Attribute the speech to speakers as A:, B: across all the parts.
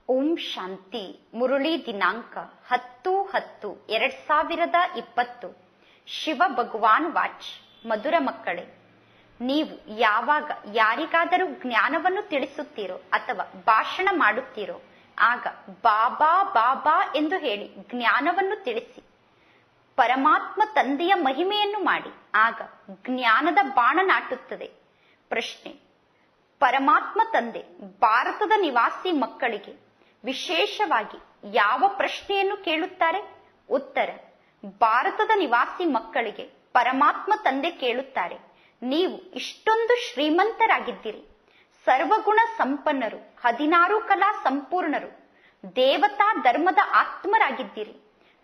A: ಓಂ ಶಾಂತಿ. ಮುರುಳಿ ದಿನಾಂಕ 10/10/2020. ಶಿವ ಭಗವಾನ್ ವಾಚ್. ಮಧುರ ಮಕ್ಕಳೇ, ನೀವು ಯಾವಾಗ ಯಾರಿಗಾದರೂ ಜ್ಞಾನವನ್ನು ತಿಳಿಸುತ್ತೀರೋ ಅಥವಾ ಭಾಷಣ ಮಾಡುತ್ತೀರೋ ಆಗ ಬಾಬಾ ಬಾಬಾ ಎಂದು ಹೇಳಿ ಜ್ಞಾನವನ್ನು ತಿಳಿಸಿ. ಪರಮಾತ್ಮ ತಂದೆಯ ಮಹಿಮೆಯನ್ನು ಮಾಡಿ, ಆಗ ಜ್ಞಾನದ ಬಾಣ ನಾಟುತ್ತದೆ. ಪ್ರಶ್ನೆ: ಪರಮಾತ್ಮ ತಂದೆ ಭಾರತದ ನಿವಾಸಿ ಮಕ್ಕಳಿಗೆ ವಿಶೇಷವಾಗಿ ಯಾವ ಪ್ರಶ್ನೆಯನ್ನು ಕೇಳುತ್ತಾರೆ? ಉತ್ತರ: ಭಾರತದ ನಿವಾಸಿ ಮಕ್ಕಳಿಗೆ ಪರಮಾತ್ಮ ತಂದೆ ಕೇಳುತ್ತಾರೆ, ನೀವು ಇಷ್ಟೊಂದು ಶ್ರೀಮಂತರಾಗಿದ್ದೀರಿ, ಸರ್ವಗುಣ ಸಂಪನ್ನರು, 16 ಕಲಾ ಸಂಪೂರ್ಣರು, ದೇವತಾ ಧರ್ಮದ ಆತ್ಮರಾಗಿದ್ದೀರಿ,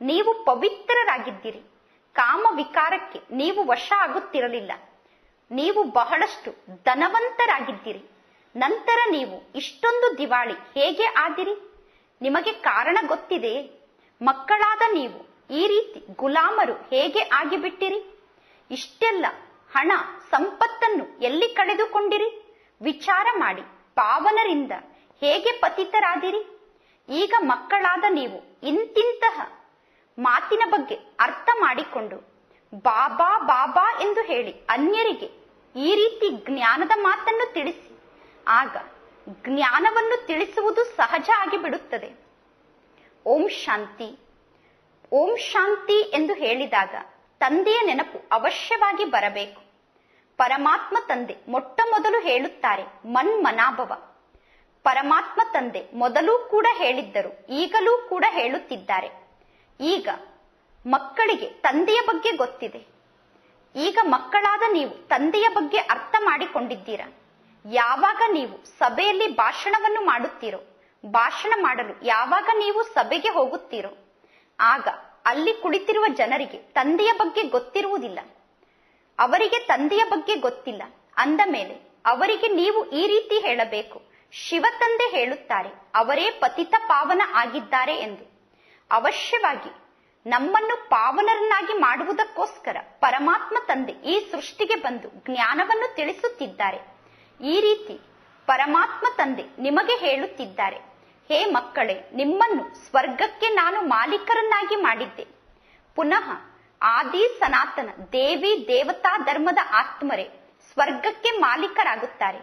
A: ನೀವು ಪವಿತ್ರರಾಗಿದ್ದೀರಿ, ಕಾಮ ವಿಕಾರಕ್ಕೆ ನೀವು ವಶ ಆಗುತ್ತಿರಲಿಲ್ಲ, ನೀವು ಬಹಳಷ್ಟು ಧನವಂತರಾಗಿದ್ದೀರಿ, ನಂತರ ನೀವು ಇಷ್ಟೊಂದು ದಿವಾಳಿ ಹೇಗೆ ಆದಿರಿ? ನಿಮಗೆ ಕಾರಣ ಗೊತ್ತಿದೆಯೇ? ಮಕ್ಕಳಾದ ನೀವು ಈ ರೀತಿ ಗುಲಾಮರು ಹೇಗೆ ಆಗಿಬಿಟ್ಟಿರಿ? ಇಷ್ಟೆಲ್ಲ ಹಣ ಸಂಪತ್ತನ್ನು ಎಲ್ಲಿ ಕಳೆದುಕೊಂಡಿರಿ? ವಿಚಾರ ಮಾಡಿ, ಪಾವನರಿಂದ ಹೇಗೆ ಪತಿತರಾದಿರಿ? ಈಗ ಮಕ್ಕಳಾದ ನೀವು ಇಂತಿಂತಹ ಮಾತಿನ ಬಗ್ಗೆ ಅರ್ಥ ಮಾಡಿಕೊಂಡು ಬಾಬಾ ಬಾಬಾ ಎಂದು ಹೇಳಿ ಅನ್ಯರಿಗೆ ಈ ರೀತಿ ಜ್ಞಾನದ ಮಾತನ್ನು ತಿಳಿಸಿ. ಆಗ ಜ್ಞಾನವನ್ನು ತಿಳಿಸುವುದು ಸಹಜ ಆಗಿಬಿಡುತ್ತದೆ. ಓಂ ಶಾಂತಿ. ಓಂ ಶಾಂತಿ ಎಂದು ಹೇಳಿದಾಗ ತಂದೆಯ ನೆನಪು ಅವಶ್ಯವಾಗಿ ಬರಬೇಕು. ಪರಮಾತ್ಮ ತಂದೆ ಮೊಟ್ಟ ಮೊದಲು ಹೇಳುತ್ತಾರೆ ಮನ್ಮನಾಭವ. ಪರಮಾತ್ಮ ತಂದೆ ಮೊದಲೂ ಕೂಡ ಹೇಳಿದ್ದರು, ಈಗಲೂ ಕೂಡ ಹೇಳುತ್ತಿದ್ದಾರೆ. ಈಗ ಮಕ್ಕಳಿಗೆ ತಂದೆಯ ಬಗ್ಗೆ ಗೊತ್ತಿದೆ. ಈಗ ಮಕ್ಕಳಾದ ನೀವು ತಂದೆಯ ಬಗ್ಗೆ ಅರ್ಥ ಮಾಡಿಕೊಂಡಿದ್ದೀರಾ. ಯಾವಾಗ ನೀವು ಸಭೆಯಲ್ಲಿ ಭಾಷಣವನ್ನು ಮಾಡುತ್ತೀರೋ, ಭಾಷಣ ಮಾಡಲು ಯಾವಾಗ ನೀವು ಸಭೆಗೆ ಹೋಗುತ್ತೀರೋ ಆಗ ಅಲ್ಲಿ ಕುಳಿತಿರುವ ಜನರಿಗೆ ತಂದೆಯ ಬಗ್ಗೆ ಗೊತ್ತಿರುವುದಿಲ್ಲ. ಅವರಿಗೆ ತಂದೆಯ ಬಗ್ಗೆ ಗೊತ್ತಿಲ್ಲ ಅಂದ ಮೇಲೆ ಅವರಿಗೆ ನೀವು ಈ ರೀತಿ ಹೇಳಬೇಕು, ಶಿವ ತಂದೆ ಹೇಳುತ್ತಾರೆ ಅವರೇ ಪತಿತ ಪಾವನ ಆಗಿದ್ದಾರೆ ಎಂದು. ಅವಶ್ಯವಾಗಿ ನಮ್ಮನ್ನು ಪಾವನರನ್ನಾಗಿ ಮಾಡುವುದಕ್ಕೋಸ್ಕರ ಪರಮಾತ್ಮ ತಂದೆ ಈ ಸೃಷ್ಟಿಗೆ ಬಂದು ಜ್ಞಾನವನ್ನು ತಿಳಿಸುತ್ತಿದ್ದಾರೆ. ಈ ರೀತಿ ಪರಮಾತ್ಮ ತಂದೆ ನಿಮಗೆ ಹೇಳುತ್ತಿದ್ದಾರೆ, ಹೇ ಮಕ್ಕಳೇ, ನಿಮ್ಮನ್ನು ಸ್ವರ್ಗಕ್ಕೆ ನಾನು ಮಾಲೀಕರನ್ನಾಗಿ ಮಾಡಿದ್ದೆ. ಪುನಃ ಆದಿ ಸನಾತನ ದೇವಿ ದೇವತಾ ಧರ್ಮದ ಆತ್ಮರೇ ಸ್ವರ್ಗಕ್ಕೆ ಮಾಲೀಕರಾಗುತ್ತಾರೆ.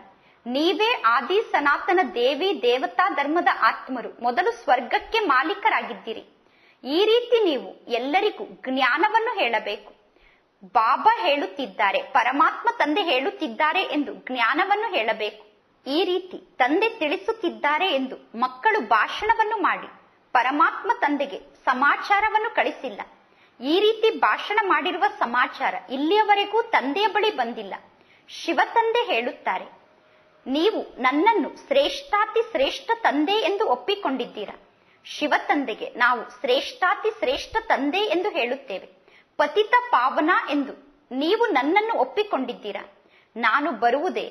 A: ನೀವೇ ಆದಿ ಸನಾತನ ದೇವಿ ದೇವತಾ ಧರ್ಮದ ಆತ್ಮರು ಮೊದಲು ಸ್ವರ್ಗಕ್ಕೆ ಮಾಲೀಕರಾಗಿದ್ದೀರಿ. ಈ ರೀತಿ ನೀವು ಎಲ್ಲರಿಗೂ ಜ್ಞಾನವನ್ನು ಹೇಳಬೇಕು. ಬಾಬಾ ಹೇಳುತ್ತಿದ್ದಾರೆ, ಪರಮಾತ್ಮ ತಂದೆ ಹೇಳುತ್ತಿದ್ದಾರೆ ಎಂದು ಜ್ಞಾನವನ್ನು ಹೇಳಬೇಕು. ಈ ರೀತಿ ತಂದೆ ತಿಳಿಸುತ್ತಿದ್ದಾರೆ ಎಂದು ಮಕ್ಕಳು ಭಾಷಣವನ್ನು ಮಾಡಿ ಪರಮಾತ್ಮ ತಂದೆಗೆ ಸಮಾಚಾರವನ್ನು ಕಳಿಸಿಲ್ಲ. ಈ ರೀತಿ ಭಾಷಣ ಮಾಡಿರುವ ಸಮಾಚಾರ ಇಲ್ಲಿಯವರೆಗೂ ತಂದೆಯ ಬಳಿ ಬಂದಿಲ್ಲ. ಶಿವ ತಂದೆ ಹೇಳುತ್ತಾರೆ, ನೀವು ನನ್ನನ್ನು ಶ್ರೇಷ್ಠಾತಿ ಶ್ರೇಷ್ಠ ತಂದೆ ಎಂದು ಒಪ್ಪಿಕೊಂಡಿದ್ದೀರಾ. ಶಿವ ತಂದೆಗೆ ನಾವು ಶ್ರೇಷ್ಠಾತಿ ಶ್ರೇಷ್ಠ ತಂದೆ ಎಂದು ಹೇಳುತ್ತೇವೆ. ಪತಿತ ಪಾವನ ಎಂದು ನೀವು ನನ್ನನ್ನು ಒಪ್ಪಿಕೊಂಡಿದ್ದೀರಾ. ನಾನು ಬರುವುದೇ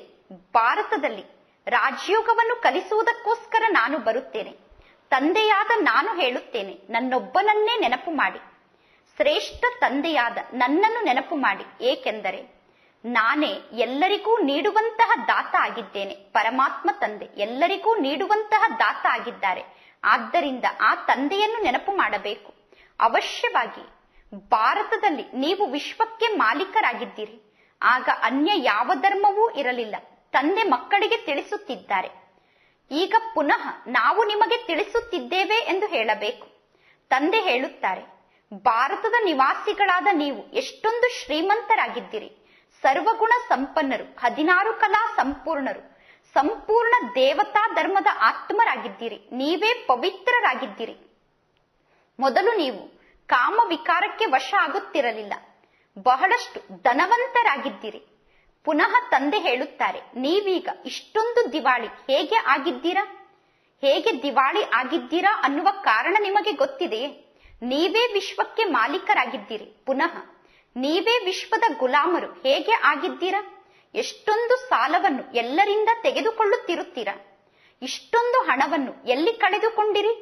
A: ಭಾರತದಲ್ಲಿ ರಾಜಯೋಗವನ್ನು ಕಲಿಸುವುದಕ್ಕೋಸ್ಕರ ನಾನು ಬರುತ್ತೇನೆ. ತಂದೆಯಾದ ನಾನು ಹೇಳುತ್ತೇನೆ, ನನ್ನೊಬ್ಬನನ್ನೇ ನೆನಪು ಮಾಡಿ. ಶ್ರೇಷ್ಠ ತಂದೆಯಾದ ನನ್ನನ್ನು ನೆನಪು ಮಾಡಿ, ಏಕೆಂದರೆ ನಾನೇ ಎಲ್ಲರಿಗೂ ನೀಡುವಂತಹ ದಾತ ಆಗಿದ್ದೇನೆ. ಪರಮಾತ್ಮ ತಂದೆ ಎಲ್ಲರಿಗೂ ನೀಡುವಂತಹ ದಾತ ಆಗಿದ್ದಾರೆ. ಆದ್ದರಿಂದ ಆ ತಂದೆಯನ್ನು ನೆನಪು ಮಾಡಬೇಕು. ಅವಶ್ಯವಾಗಿ ಭಾರತದಲ್ಲಿ ನೀವು ವಿಶ್ವಕ್ಕೆ ಮಾಲೀಕರಾಗಿದ್ದೀರಿ. ಆಗ ಅನ್ಯ ಯಾವ ಧರ್ಮವೂ ಇರಲಿಲ್ಲ. ತಂದೆ ಮಕ್ಕಳಿಗೆ ತಿಳಿಸುತ್ತಿದ್ದಾರೆ, ಈಗ ಪುನಃ ನಾವು ನಿಮಗೆ ತಿಳಿಸುತ್ತಿದ್ದೇವೆ ಎಂದು ಹೇಳಬೇಕು. ತಂದೆ ಹೇಳುತ್ತಾರೆ, ಭಾರತದ ನಿವಾಸಿಗಳಾದ ನೀವು ಎಷ್ಟೊಂದು ಶ್ರೀಮಂತರಾಗಿದ್ದೀರಿ, ಸರ್ವಗುಣ ಸಂಪನ್ನರು, 16 ಕಲಾ ಸಂಪೂರ್ಣರು, ಸಂಪೂರ್ಣ ದೇವತಾ ಧರ್ಮದ ಆತ್ಮರಾಗಿದ್ದೀರಿ, ನೀವೇ ಪವಿತ್ರರಾಗಿದ್ದೀರಿ. ಮೊದಲು ನೀವು ಕಾಮ ವಿಕಾರಕ್ಕೆ ವಶ ಆಗುತ್ತಿರಲಿಲ್ಲ, ಬಹಳಷ್ಟು ಧನವಂತರಾಗಿದ್ದೀರಿ. ಪುನಃ ತಂದೆ ಹೇಳುತ್ತಾರೆ, ನೀವೀಗ ಇಷ್ಟೊಂದು ದಿವಾಳಿ ಹೇಗೆ ಆಗಿದ್ದೀರಾ? ಹೇಗೆ ದಿವಾಳಿ ಆಗಿದ್ದೀರಾ ಅನ್ನುವ ಕಾರಣ ನಿಮಗೆ ಗೊತ್ತಿದೆಯೇ? ನೀವೇ ವಿಶ್ವಕ್ಕೆ ಮಾಲೀಕರಾಗಿದ್ದೀರಿ. ಪುನಃ ನೀವೇ ವಿಶ್ವದ ಗುಲಾಮರು ಹೇಗೆ ಆಗಿದ್ದೀರಾ? ಎಷ್ಟೊಂದು ಸಾಲವನ್ನು ಎಲ್ಲರಿಂದ ತೆಗೆದುಕೊಳ್ಳುತ್ತಿರುತ್ತೀರಾ? ಇಷ್ಟೊಂದು ಹಣವನ್ನು ಎಲ್ಲಿ ಕಳೆದುಕೊಂಡಿರಿ?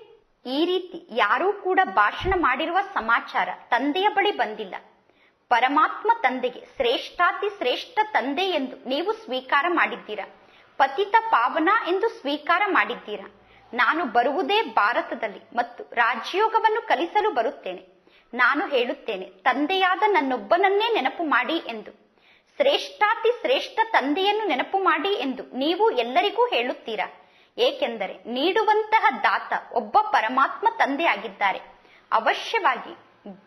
A: ಈ ರೀತಿ ಯಾರೂ ಕೂಡ ಭಾಷಣ ಮಾಡಿರುವ ಸಮಾಚಾರ ತಂದೆಯ ಬಳಿ ಬಂದಿಲ್ಲ. ಪರಮಾತ್ಮ ತಂದೆಗೆ ಶ್ರೇಷ್ಠಾತಿ ಶ್ರೇಷ್ಠ ತಂದೆ ಎಂದು ನೀವು ಸ್ವೀಕಾರ ಮಾಡಿದ್ದೀರಾ. ಪತಿತ ಪಾವನ ಎಂದು ಸ್ವೀಕಾರ ಮಾಡಿದ್ದೀರಾ. ನಾನು ಬರುವುದೇ ಭಾರತದಲ್ಲಿ ಮತ್ತು ರಾಜಯೋಗವನ್ನು ಕಲಿಸಲು ಬರುತ್ತೇನೆ. ನಾನು ಹೇಳುತ್ತೇನೆ, ತಂದೆಯಾದ ನನ್ನೊಬ್ಬನನ್ನೇ ನೆನಪು ಮಾಡಿ ಎಂದು. ಶ್ರೇಷ್ಠಾತಿ ಶ್ರೇಷ್ಠ ತಂದೆಯನ್ನು ನೆನಪು ಮಾಡಿ ಎಂದು ನೀವು ಎಲ್ಲರಿಗೂ ಹೇಳುತ್ತೀರಾ. ಏಕೆಂದರೆ ನೀಡುವಂತಹ ದಾತ ಒಬ್ಬ ಪರಮಾತ್ಮ ತಂದೆ ಆಗಿದ್ದಾರೆ. ಅವಶ್ಯವಾಗಿ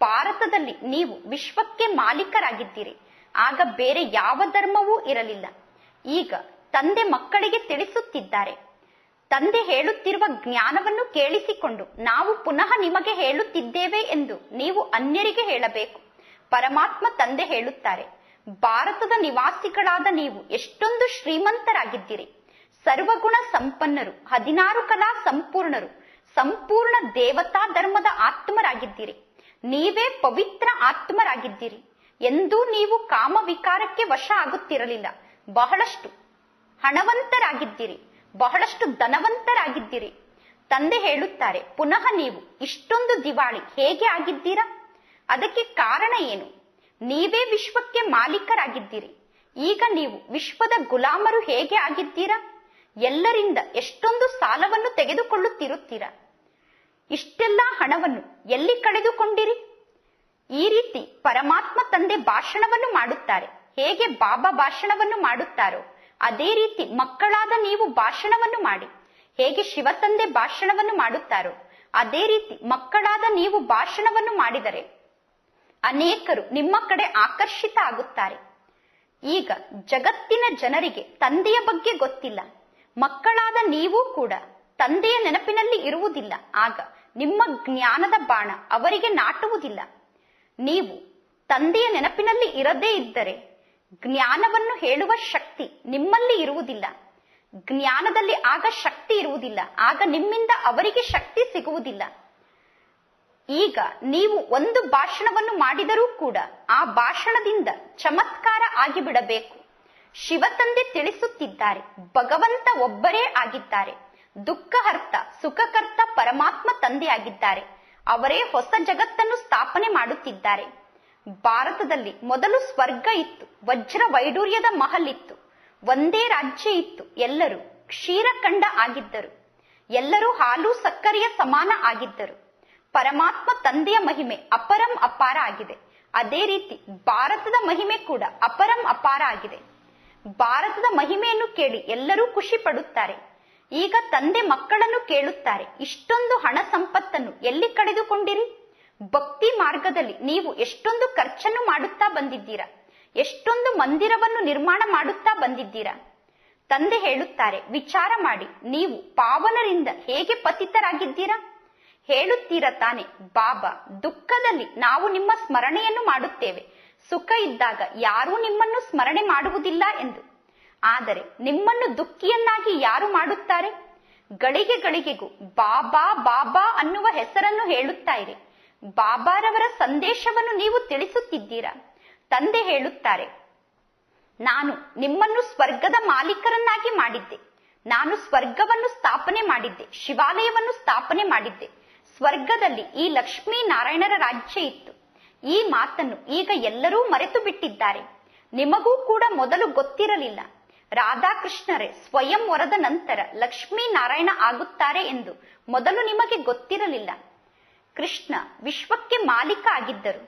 A: ಭಾರತದಲ್ಲಿ ನೀವು ವಿಶ್ವಕ್ಕೆ ಮಾಲೀಕರಾಗಿದ್ದೀರಿ. ಆಗ ಬೇರೆ ಯಾವ ಧರ್ಮವೂ ಇರಲಿಲ್ಲ. ಈಗ ತಂದೆ ಮಕ್ಕಳಿಗೆ ತಿಳಿಸುತ್ತಿದ್ದಾರೆ. ತಂದೆ ಹೇಳುತ್ತಿರುವ ಜ್ಞಾನವನ್ನು ಕೇಳಿಸಿಕೊಂಡು ನಾವು ಪುನಃ ನಿಮಗೆ ಹೇಳುತ್ತಿದ್ದೇವೆ ಎಂದು ನೀವು ಅನ್ಯರಿಗೆ ಹೇಳಬೇಕು. ಪರಮಾತ್ಮ ತಂದೆ ಹೇಳುತ್ತಾರೆ, ಭಾರತದ ನಿವಾಸಿಗಳಾದ ನೀವು ಎಷ್ಟೊಂದು ಶ್ರೀಮಂತರಾಗಿದ್ದೀರಿ. ಸರ್ವಗುಣ ಸಂಪನ್ನರು, 16 ಕಲಾ ಸಂಪೂರ್ಣರು, ಸಂಪೂರ್ಣ ದೇವತಾ ಧರ್ಮದ ಆತ್ಮರಾಗಿದ್ದೀರಿ. ನೀವೇ ಪವಿತ್ರ ಆತ್ಮರಾಗಿದ್ದೀರಿ. ಎಂದೂ ನೀವು ಕಾಮ ವಿಕಾರಕ್ಕೆ ವಶ ಆಗುತ್ತಿರಲಿಲ್ಲ. ಬಹಳಷ್ಟು ಹಣವಂತರಾಗಿದ್ದೀರಿ, ಬಹಳಷ್ಟು ಧನವಂತರಾಗಿದ್ದೀರಿ. ತಂದೆ ಹೇಳುತ್ತಾರೆ, ಪುನಃ ನೀವು ಇಷ್ಟೊಂದು ದಿವಾಳಿ ಹೇಗೆ ಆಗಿದ್ದೀರಾ? ಅದಕ್ಕೆ ಕಾರಣ ಏನು? ನೀವೇ ವಿಶ್ವಕ್ಕೆ ಮಾಲೀಕರಾಗಿದ್ದೀರಿ. ಈಗ ನೀವು ವಿಶ್ವದ ಗುಲಾಮರು ಹೇಗೆ ಆಗಿದ್ದೀರಾ? ಎಲ್ಲರಿಂದ ಎಷ್ಟೊಂದು ಸಾಲವನ್ನು ತೆಗೆದುಕೊಳ್ಳುತ್ತಿರುತ್ತೀರಾ. ಇಷ್ಟೆಲ್ಲಾ ಹಣವನ್ನು ಎಲ್ಲಿ ಕಳೆದುಕೊಂಡಿರಿ? ಈ ರೀತಿ ಪರಮಾತ್ಮ ತಂದೆ ಭಾಷಣವನ್ನು ಮಾಡುತ್ತಾರೆ. ಹೇಗೆ ಬಾಬಾ ಭಾಷಣವನ್ನು ಮಾಡುತ್ತಾರೋ ಅದೇ ರೀತಿ ಮಕ್ಕಳಾದ ನೀವು ಭಾಷಣವನ್ನು ಮಾಡಿ. ಹೇಗೆ ಶಿವತಂದೆ ಭಾಷಣವನ್ನು ಮಾಡುತ್ತಾರೋ ಅದೇ ರೀತಿ ಮಕ್ಕಳಾದ ನೀವು ಭಾಷಣವನ್ನು ಮಾಡಿದರೆ ಅನೇಕರು ನಿಮ್ಮ ಕಡೆ ಆಕರ್ಷಿತ ಆಗುತ್ತಾರೆ. ಈಗ ಜಗತ್ತಿನ ಜನರಿಗೆ ತಂದೆಯ ಬಗ್ಗೆ ಗೊತ್ತಿಲ್ಲ. ಮಕ್ಕಳಾದ ನೀವು ಕೂಡ ತಂದೆಯ ನೆನಪಿನಲ್ಲಿ ಇರುವುದಿಲ್ಲ. ಆಗ ನಿಮ್ಮ ಜ್ಞಾನದ ಬಾಣ ಅವರಿಗೆ ನಾಟುವುದಿಲ್ಲ. ನೀವು ತಂದೆಯ ನೆನಪಿನಲ್ಲಿ ಇರದೇ ಇದ್ದರೆ ಜ್ಞಾನವನ್ನು ಹೇಳುವ ಶಕ್ತಿ ನಿಮ್ಮಲ್ಲಿ ಇರುವುದಿಲ್ಲ. ಜ್ಞಾನದಲ್ಲಿ ಆಗ ಶಕ್ತಿ ಇರುವುದಿಲ್ಲ. ಆಗ ನಿಮ್ಮಿಂದ ಅವರಿಗೆ ಶಕ್ತಿ ಸಿಗುವುದಿಲ್ಲ. ಈಗ ನೀವು ಒಂದು ಭಾಷಣವನ್ನು ಮಾಡಿದರೂ ಕೂಡ ಆ ಭಾಷಣದಿಂದ ಚಮತ್ಕಾರ ಆಗಿಬಿಡಬೇಕು. ಶಿವತಂದೆ ತಿಳಿಸುತ್ತಿದ್ದಾರೆ, ಭಗವಂತ ಒಬ್ಬರೇ ಆಗಿದ್ದಾರೆ. ದುಃಖಹರ್ತ ಸುಖಕರ್ತ ಪರಮಾತ್ಮ ತಂದೆಯಾಗಿದ್ದಾರೆ. ಅವರೇ ಹೊಸ ಜಗತ್ತನ್ನು ಸ್ಥಾಪನೆ ಮಾಡುತ್ತಿದ್ದಾರೆ. ಭಾರತದಲ್ಲಿ ಮೊದಲು ಸ್ವರ್ಗ ಇತ್ತು, ವಜ್ರ ವೈಡೂರ್ಯದ ಮಹಲ್ ಇತ್ತು, ಒಂದೇ ರಾಜ್ಯ ಇತ್ತು. ಎಲ್ಲರೂ ಕ್ಷೀರಖಂಡ ಆಗಿದ್ದರು. ಎಲ್ಲರೂ ಹಾಲು ಸಕ್ಕರೆಯ ಸಮಾನ ಆಗಿದ್ದರು. ಪರಮಾತ್ಮ ತಂದೆಯ ಮಹಿಮೆ ಅಪರಂ ಅಪಾರ ಆಗಿದೆ. ಅದೇ ರೀತಿ ಭಾರತದ ಮಹಿಮೆ ಕೂಡ ಅಪರಂ ಅಪಾರ ಆಗಿದೆ. ಭಾರತದ ಮಹಿಮೆಯನ್ನು ಕೇಳಿ ಎಲ್ಲರೂ ಖುಷಿ ಪಡುತ್ತಾರೆ. ಈಗ ತಂದೆ ಮಕ್ಕಳನ್ನು ಕೇಳುತ್ತಾರೆ, ಇಷ್ಟೊಂದು ಹಣ ಸಂಪತ್ತನ್ನು ಎಲ್ಲಿ ಕಳೆದುಕೊಂಡಿರಿ? ಭಕ್ತಿ ಮಾರ್ಗದಲ್ಲಿ ನೀವು ಎಷ್ಟೊಂದು ಖರ್ಚನ್ನು ಮಾಡುತ್ತಾ ಬಂದಿದ್ದೀರಾ, ಎಷ್ಟೊಂದು ಮಂದಿರವನ್ನು ನಿರ್ಮಾಣ ಮಾಡುತ್ತಾ ಬಂದಿದ್ದೀರಾ. ತಂದೆ ಹೇಳುತ್ತಾರೆ, ವಿಚಾರ ಮಾಡಿ, ನೀವು ಪಾವನರಿಂದ ಹೇಗೆ ಪತಿತರಾಗಿದ್ದೀರಾ? ಹೇಳುತ್ತೀರಾ ತಾನೆ, ಬಾಬಾ ದುಃಖದಲ್ಲಿ ನಾವು ನಿಮ್ಮ ಸ್ಮರಣೆಯನ್ನು ಮಾಡುತ್ತೇವೆ, ಸುಖ ಇದ್ದಾಗ ಯಾರೂ ನಿಮ್ಮನ್ನು ಸ್ಮರಣೆ ಮಾಡುವುದಿಲ್ಲ ಎಂದು. ಆದರೆ ನಿಮ್ಮನ್ನು ದುಃಖಿಯನ್ನಾಗಿ ಯಾರು ಮಾಡುತ್ತಾರೆ? ಗಳಿಗೆ ಗಳಿಗೆಗೂ ಬಾಬಾ ಬಾಬಾ ಅನ್ನುವ ಹೆಸರನ್ನು ಹೇಳುತ್ತಾ ಇರಿ. ಬಾಬಾರವರ ಸಂದೇಶವನ್ನು ನೀವು ತಿಳಿಸುತ್ತಿದ್ದೀರಾ. ತಂದೆ ಹೇಳುತ್ತಾರೆ, ನಾನು ನಿಮ್ಮನ್ನು ಸ್ವರ್ಗದ ಮಾಲೀಕರನ್ನಾಗಿ ಮಾಡಿದ್ದೆ. ನಾನು ಸ್ವರ್ಗವನ್ನು ಸ್ಥಾಪನೆ ಮಾಡಿದ್ದೆ, ಶಿವಾಲಯವನ್ನು ಸ್ಥಾಪನೆ ಮಾಡಿದ್ದೆ. ಸ್ವರ್ಗದಲ್ಲಿ ಈ ಲಕ್ಷ್ಮೀ ನಾರಾಯಣರ ರಾಜ್ಯ ಇತ್ತು. ಈ ಮಾತನ್ನು ಈಗ ಎಲ್ಲರೂ ಮರೆತು ಬಿಟ್ಟಿದ್ದಾರೆ. ನಿಮಗೂ ಕೂಡ ಮೊದಲು ಗೊತ್ತಿರಲಿಲ್ಲ. ರಾಧಾಕೃಷ್ಣರೇ ಸ್ವಯಂ ವರದ ನಂತರ ಲಕ್ಷ್ಮೀ ನಾರಾಯಣ ಆಗುತ್ತಾರೆ ಎಂದು ಮೊದಲು ನಿಮಗೆ ಗೊತ್ತಿರಲಿಲ್ಲ. ಕೃಷ್ಣ ವಿಶ್ವಕ್ಕೆ ಮಾಲೀಕ ಆಗಿದ್ದರು.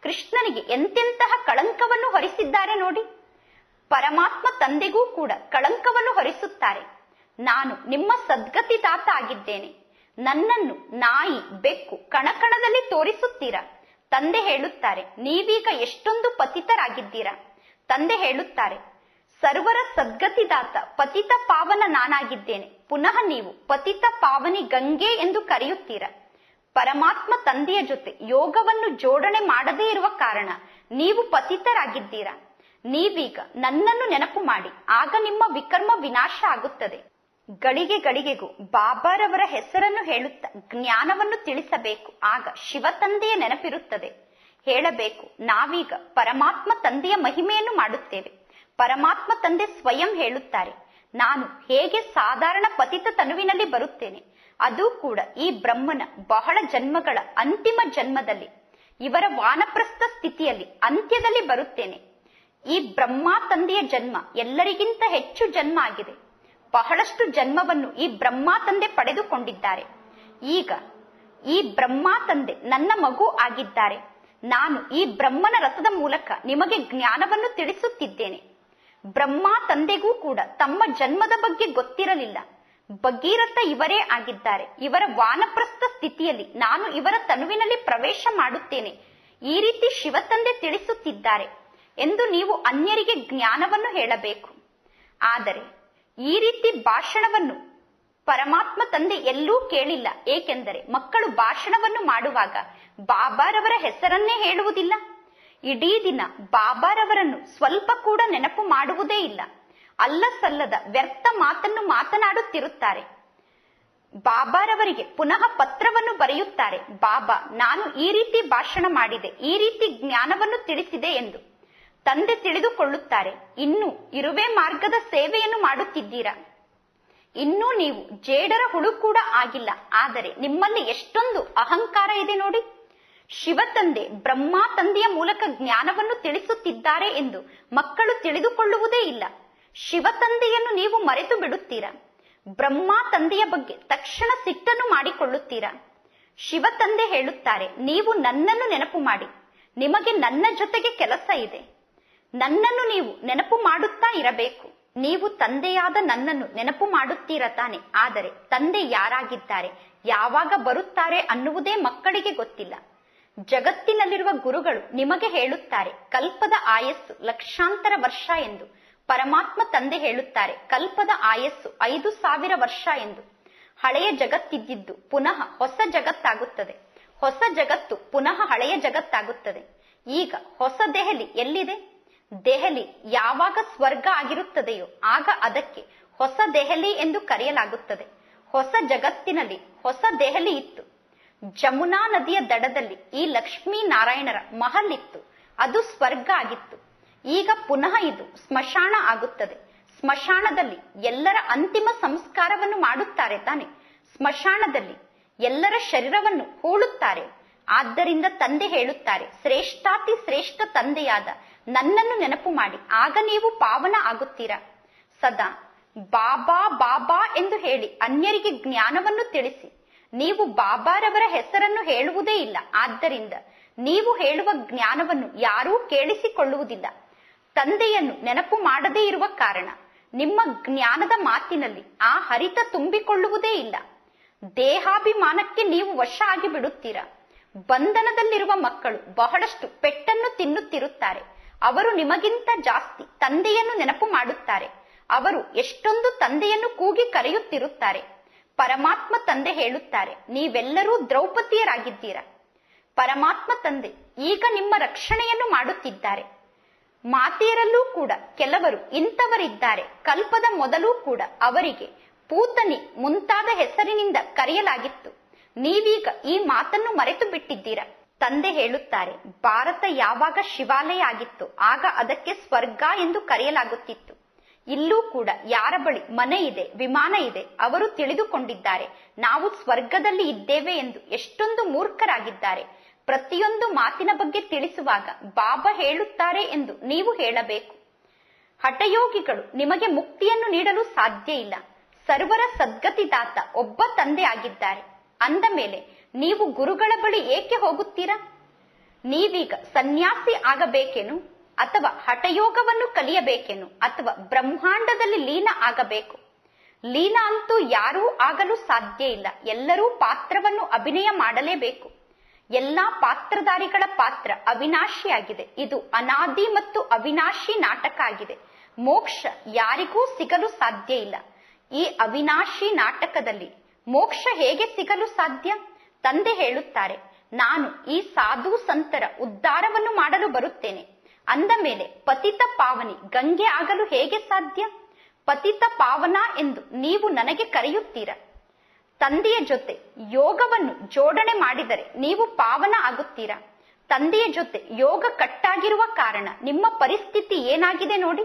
A: ಕೃಷ್ಣನಿಗೆ ಎಂತೆಂತಹ ಕಳಂಕವನ್ನು ಹೊರಿಸಿದ್ದಾರೆ ನೋಡಿ. ಪರಮಾತ್ಮ ತಂದೆಗೂ ಕೂಡ ಕಳಂಕವನ್ನು ಹೊರಿಸುತ್ತಾರೆ. ನಾನು ನಿಮ್ಮ ಸದ್ಗತಿದಾತ ಆಗಿದ್ದೇನೆ. ನನ್ನನ್ನು ನಾಯಿ ಬೆಕ್ಕು ಕಣಕಣದಲ್ಲಿ ತೋರಿಸುತ್ತೀರಾ? ತಂದೆ ಹೇಳುತ್ತಾರೆ, ನೀವೀಗ ಎಷ್ಟೊಂದು ಪತಿತರಾಗಿದ್ದೀರಾ. ತಂದೆ ಹೇಳುತ್ತಾರೆ, ಸರ್ವರ ಸದ್ಗತಿದಾತ ಪತಿತ ಪಾವನ ನಾನಾಗಿದ್ದೇನೆ. ಪುನಃ ನೀವು ಪತಿತ ಪಾವನಿ ಗಂಗೆ ಎಂದು ಕರೆಯುತ್ತೀರಾ. ಪರಮಾತ್ಮ ತಂದೆಯ ಜೊತೆ ಯೋಗವನ್ನು ಜೋಡಣೆ ಮಾಡದೇ ಇರುವ ಕಾರಣ ನೀವು ಪತಿತರಾಗಿದ್ದೀರಾ. ನೀವೀಗ ನನ್ನನ್ನು ನೆನಪು ಮಾಡಿ, ಆಗ ನಿಮ್ಮ ವಿಕರ್ಮ ವಿನಾಶ ಆಗುತ್ತದೆ. ಗಳಿಗೆ ಗಳಿಗೆಗೂ ಬಾಬಾರವರ ಹೆಸರನ್ನು ಹೇಳುತ್ತಾ ಜ್ಞಾನವನ್ನು ತಿಳಿಸಬೇಕು. ಆಗ ಶಿವತಂದೆಯ ನೆನಪಿರುತ್ತದೆ. ಹೇಳಬೇಕು, ನಾವೀಗ ಪರಮಾತ್ಮ ತಂದೆಯ ಮಹಿಮೆಯನ್ನು ಮಾಡುತ್ತೇವೆ. ಪರಮಾತ್ಮ ತಂದೆ ಸ್ವಯಂ ಹೇಳುತ್ತಾರೆ, ನಾನು ಹೇಗೆ ಸಾಧಾರಣ ಪತಿತ ತನುವಿನಲ್ಲಿ ಬರುತ್ತೇನೆ, ಅದು ಕೂಡ ಈ ಬ್ರಹ್ಮನ ಬಹಳ ಜನ್ಮಗಳ ಅಂತಿಮ ಜನ್ಮದಲ್ಲಿ, ಇವರ ವಾನಪ್ರಸ್ಥ ಸ್ಥಿತಿಯಲ್ಲಿ ಅಂತ್ಯದಲ್ಲಿ ಬರುತ್ತೇನೆ. ಈ ಬ್ರಹ್ಮ ತಂದೆಯ ಜನ್ಮ ಎಲ್ಲರಿಗಿಂತ ಹೆಚ್ಚು ಜನ್ಮ ಆಗಿದೆ. ಬಹಳಷ್ಟು ಜನ್ಮವನ್ನು ಈ ಬ್ರಹ್ಮ ತಂದೆ ಪಡೆದುಕೊಂಡಿದ್ದಾರೆ. ಈಗ ಈ ಬ್ರಹ್ಮ ತಂದೆ ನನ್ನ ಮಗು ಆಗಿದ್ದಾರೆ. ನಾನು ಈ ಬ್ರಹ್ಮನ ರಥದ ಮೂಲಕ ನಿಮಗೆ ಜ್ಞಾನವನ್ನು ತಿಳಿಸುತ್ತಿದ್ದೇನೆ. ಬ್ರಹ್ಮ ತಂದೆಗೂ ಕೂಡ ತಮ್ಮ ಜನ್ಮದ ಬಗ್ಗೆ ಗೊತ್ತಿರಲಿಲ್ಲ. ಭಗೀರಥ ಇವರೇ ಆಗಿದ್ದಾರೆ. ಇವರ ವಾನಪ್ರಸ್ಥ ಸ್ಥಿತಿಯಲ್ಲಿ ನಾನು ಇವರ ತನುವಿನಲ್ಲಿ ಪ್ರವೇಶ ಮಾಡುತ್ತೇನೆ, ಈ ರೀತಿ ಶಿವತಂದೆ ತಿಳಿಸುತ್ತಿದ್ದಾರೆ ಎಂದು ನೀವು ಅನ್ಯರಿಗೆ ಜ್ಞಾನವನ್ನು ಹೇಳಬೇಕು. ಆದರೆ ಈ ರೀತಿ ಭಾಷಣವನ್ನು ಪರಮಾತ್ಮ ತಂದೆ ಎಲ್ಲೂ ಕೇಳಿಲ್ಲ. ಏಕೆಂದರೆ ಮಕ್ಕಳು ಭಾಷಣವನ್ನು ಮಾಡುವಾಗ ಬಾಬಾರವರ ಹೆಸರನ್ನೇ ಹೇಳುವುದಿಲ್ಲ. ಇಡೀ ದಿನ ಬಾಬಾರವರನ್ನು ಸ್ವಲ್ಪ ಕೂಡ ನೆನಪು ಮಾಡುವುದೇ ಇಲ್ಲ. ಅಲ್ಲ ಸಲ್ಲದ ವ್ಯರ್ಥ ಮಾತನ್ನು ಮಾತನಾಡುತ್ತಿರುತ್ತಾರೆ. ಬಾಬಾರವರಿಗೆ ಪುನಃ ಪತ್ರವನ್ನು ಬರೆಯುತ್ತಾರೆ, ಬಾಬಾ ನಾನು ಈ ರೀತಿ ಭಾಷಣ ಮಾಡಿದೆ, ಈ ರೀತಿ ಜ್ಞಾನವನ್ನು ತಿಳಿಸಿದೆ ಎಂದು. ತಂದೆ ತಿಳಿದುಕೊಳ್ಳುತ್ತಾರೆ, ಇನ್ನೂ ಇರುವೆ ಮಾರ್ಗದ ಸೇವೆಯನ್ನು ಮಾಡುತ್ತಿದ್ದೀರಾ, ಇನ್ನೂ ನೀವು ಜೇಡರ ಹುಳು ಕೂಡ ಆಗಿಲ್ಲ. ಆದರೆ ನಿಮ್ಮಲ್ಲಿ ಎಷ್ಟೊಂದು ಅಹಂಕಾರ ಇದೆ ನೋಡಿ. ಶಿವತಂದೆ ಬ್ರಹ್ಮ ತಂದೆಯ ಮೂಲಕ ಜ್ಞಾನವನ್ನು ತಿಳಿಸುತ್ತಿದ್ದಾರೆ ಎಂದು ಮಕ್ಕಳು ತಿಳಿದುಕೊಳ್ಳುವುದೇ ಇಲ್ಲ. ಶಿವತಂದೆಯನ್ನು ನೀವು ಮರೆತು ಬಿಡುತ್ತೀರಾ. ಬ್ರಹ್ಮ ತಂದೆಯ ಬಗ್ಗೆ ತಕ್ಷಣ ಸಿಟ್ಟನ್ನು ಮಾಡಿಕೊಳ್ಳುತ್ತೀರಾ. ಶಿವತಂದೆ ಹೇಳುತ್ತಾರೆ, ನೀವು ನನ್ನನ್ನು ನೆನಪು ಮಾಡಿ, ನಿಮಗೆ ನನ್ನ ಜೊತೆಗೆ ಕೆಲಸ ಇದೆ. ನನ್ನನ್ನು ನೀವು ನೆನಪು ಮಾಡುತ್ತಾ ಇರಬೇಕು. ನೀವು ತಂದೆಯಾದ ನನ್ನನ್ನು ನೆನಪು ಮಾಡುತ್ತೀರಾ ತಾನೆ. ಆದರೆ ತಂದೆ ಯಾರಾಗಿದ್ದಾರೆ, ಯಾವಾಗ ಬರುತ್ತಾರೆ ಅನ್ನುವುದೇ ಮಕ್ಕಳಿಗೆ ಗೊತ್ತಿಲ್ಲ. ಜಗತ್ತಿನಲ್ಲಿರುವ ಗುರುಗಳು ನಿಮಗೆ ಹೇಳುತ್ತಾರೆ ಕಲ್ಪದ ಆಯಸ್ಸು ಲಕ್ಷಾಂತರ ವರ್ಷ ಎಂದು. ಪರಮಾತ್ಮ ತಂದೆ ಹೇಳುತ್ತಾರೆ ಕಲ್ಪದ ಆಯಸ್ಸು 5,000 ವರ್ಷ ಎಂದು. ಹಳೆಯ ಜಗತ್ತಿದ್ದಿದ್ದು ಪುನಃ ಹೊಸ ಜಗತ್ತಾಗುತ್ತದೆ, ಹೊಸ ಜಗತ್ತು ಪುನಃ ಹಳೆಯ ಜಗತ್ತಾಗುತ್ತದೆ. ಈಗ ಹೊಸ ದೆಹಲಿ ಎಲ್ಲಿದೆ? ದೆಹಲಿ ಯಾವಾಗ ಸ್ವರ್ಗ ಆಗಿರುತ್ತದೆಯೋ ಆಗ ಅದಕ್ಕೆ ಹೊಸ ದೆಹಲಿ ಎಂದು ಕರೆಯಲಾಗುತ್ತದೆ. ಹೊಸ ಜಗತ್ತಿನಲ್ಲಿ ಹೊಸ ದೆಹಲಿ ಇತ್ತು. ಜಮುನಾ ನದಿಯ ದಡದಲ್ಲಿ ಈ ಲಕ್ಷ್ಮೀ ನಾರಾಯಣರ ಮಹಲ್ ಇತ್ತು, ಅದು ಸ್ವರ್ಗ ಆಗಿತ್ತು. ಈಗ ಪುನಃ ಇದು ಸ್ಮಶಾನ ಆಗುತ್ತದೆ. ಸ್ಮಶಾನದಲ್ಲಿ ಎಲ್ಲರ ಅಂತಿಮ ಸಂಸ್ಕಾರವನ್ನು ಮಾಡುತ್ತಾರೆ ತಾನೆ. ಸ್ಮಶಾನದಲ್ಲಿ ಎಲ್ಲರ ಶರೀರವನ್ನು ಹೂಳುತ್ತಾರೆ. ಆದ್ದರಿಂದ ತಂದೆ ಹೇಳುತ್ತಾರೆ, ಶ್ರೇಷ್ಠಾತಿ ಶ್ರೇಷ್ಠ ತಂದೆಯಾದ ನನ್ನನ್ನು ನೆನಪು ಮಾಡಿ, ಆಗ ನೀವು ಪಾವನ ಆಗುತ್ತೀರಾ. ಸದಾ ಬಾಬಾ ಬಾಬಾ ಎಂದು ಹೇಳಿ ಅನ್ಯರಿಗೆ ಜ್ಞಾನವನ್ನು ತಿಳಿಸಿ. ನೀವು ಬಾಬಾರವರ ಹೆಸರನ್ನು ಹೇಳುವುದೇ ಇಲ್ಲ. ಆದ್ದರಿಂದ ನೀವು ಹೇಳುವ ಜ್ಞಾನವನ್ನು ಯಾರೂ ಕೇಳಿಸಿಕೊಳ್ಳುವುದಿಲ್ಲ. ತಂದೆಯನ್ನು ನೆನಪು ಮಾಡದೇ ಇರುವ ಕಾರಣ ನಿಮ್ಮ ಜ್ಞಾನದ ಮಾತಿನಲ್ಲಿ ಆ ಹರಿತ ತುಂಬಿಕೊಳ್ಳುವುದೇ ಇಲ್ಲ. ದೇಹಾಭಿಮಾನಕ್ಕೆ ನೀವು ವಶ ಆಗಿ ಬಿಡುತ್ತೀರಾ. ಬಂಧನದಲ್ಲಿರುವ ಮಕ್ಕಳು ಬಹಳಷ್ಟು ಪೆಟ್ಟನ್ನು ತಿನ್ನುತ್ತಿರುತ್ತಾರೆ. ಅವರು ನಿಮಗಿಂತ ಜಾಸ್ತಿ ತಂದೆಯನ್ನು ನೆನಪು ಮಾಡುತ್ತಾರೆ. ಅವರು ಎಷ್ಟೊಂದು ತಂದೆಯನ್ನು ಕೂಗಿ ಕರೆಯುತ್ತಿರುತ್ತಾರೆ. ಪರಮಾತ್ಮ ತಂದೆ ಹೇಳುತ್ತಾರೆ, ನೀವೆಲ್ಲರೂ ದ್ರೌಪದಿಯರಾಗಿದ್ದೀರಾ. ಪರಮಾತ್ಮ ತಂದೆ ಈಗ ನಿಮ್ಮ ರಕ್ಷಣೆಯನ್ನು ಮಾಡುತ್ತಿದ್ದಾರೆ. ಮಾತೆಯರಲ್ಲೂ ಕೂಡ ಕೆಲವರು ಇಂಥವರಿದ್ದಾರೆ. ಕಲ್ಪದ ಮೊದಲೂ ಕೂಡ ಅವರಿಗೆ ಪೂತನಿ ಮುಂತಾದ ಹೆಸರಿನಿಂದ ಕರೆಯಲಾಗಿತ್ತು. ನೀವೀಗ ಈ ಮಾತನ್ನು ಮರೆತು ಬಿಟ್ಟಿದ್ದೀರಾ. ತಂದೆ ಹೇಳುತ್ತಾರೆ, ಭಾರತ ಯಾವಾಗ ಶಿವಾಲಯ ಆಗಿತ್ತು ಆಗ ಅದಕ್ಕೆ ಸ್ವರ್ಗ ಎಂದು ಕರೆಯಲಾಗುತ್ತಿತ್ತು. ಇಲ್ಲೂ ಕೂಡ ಯಾರ ಬಳಿ ಮನೆ ಇದೆ, ವಿಮಾನ ಇದೆ, ಅವರು ತಿಳಿದುಕೊಂಡಿದ್ದಾರೆ ನಾವು ಸ್ವರ್ಗದಲ್ಲಿ ಇದ್ದೇವೆ ಎಂದು. ಎಷ್ಟೊಂದು ಮೂರ್ಖರಾಗಿದ್ದಾರೆ. ಪ್ರತಿಯೊಂದು ಮಾತಿನ ಬಗ್ಗೆ ತಿಳಿಸುವಾಗ ಬಾಬಾ ಹೇಳುತ್ತಾರೆ ಎಂದು ನೀವು ಹೇಳಬೇಕು. ಹಠಯೋಗಿಗಳು ನಿಮಗೆ ಮುಕ್ತಿಯನ್ನು ನೀಡಲು ಸಾಧ್ಯ ಇಲ್ಲ. ಸರ್ವರ ಸದ್ಗತಿದಾತ ಒಬ್ಬ ತಂದೆ ಆಗಿದ್ದಾರೆ. ಅಂದ ಮೇಲೆ ನೀವು ಗುರುಗಳ ಬಳಿ ಏಕೆ ಹೋಗುತ್ತೀರಾ? ನೀವೀಗ ಸನ್ಯಾಸಿ ಆಗಬೇಕೇನು, ಅಥವಾ ಹಠಯೋಗವನ್ನು ಕಲಿಯಬೇಕೇನು, ಅಥವಾ ಬ್ರಹ್ಮಾಂಡದಲ್ಲಿ ಲೀನ ಆಗಬೇಕು? ಲೀನ ಅಂತೂ ಯಾರೂ ಆಗಲು ಸಾಧ್ಯ ಇಲ್ಲ. ಎಲ್ಲರೂ ಪಾತ್ರವನ್ನು ಅಭಿನಯ ಮಾಡಲೇಬೇಕು. ಎಲ್ಲಾ ಪಾತ್ರಧಾರಿಗಳ ಪಾತ್ರ ಅವಿನಾಶಿಯಾಗಿದೆ. ಇದು ಅನಾದಿ ಮತ್ತು ಅವಿನಾಶಿ ನಾಟಕ ಆಗಿದೆ. ಮೋಕ್ಷ ಯಾರಿಗೂ ಸಿಗಲು ಸಾಧ್ಯ ಇಲ್ಲ. ಈ ಅವಿನಾಶಿ ನಾಟಕದಲ್ಲಿ ಮೋಕ್ಷ ಹೇಗೆ ಸಿಗಲು ಸಾಧ್ಯ? ತಂದೆ ಹೇಳುತ್ತಾರೆ, ನಾನು ಈ ಸಾಧು ಸಂತರ ಉದ್ಧಾರವನ್ನು ಮಾಡಲು ಬರುತ್ತೇನೆ. ಅಂದ ಮೇಲೆ ಪತಿತ ಪಾವನಿ ಗಂಗೆ ಆಗಲು ಹೇಗೆ ಸಾಧ್ಯ? ಪತಿತ ಪಾವನ ಎಂದು ನೀವು ನನಗೆ ಕರೆಯುತ್ತೀರಾ. ತಂದೆಯ ಜೊತೆ ಯೋಗವನ್ನು ಜೋಡಣೆ ಮಾಡಿದರೆ ನೀವು ಪಾವನ ಆಗುತ್ತೀರಾ. ತಂದೆಯ ಜೊತೆ ಯೋಗ ಕಟ್ಟಾಗಿರುವ ಕಾರಣ ನಿಮ್ಮ ಪರಿಸ್ಥಿತಿ ಏನಾಗಿದೆ ನೋಡಿ.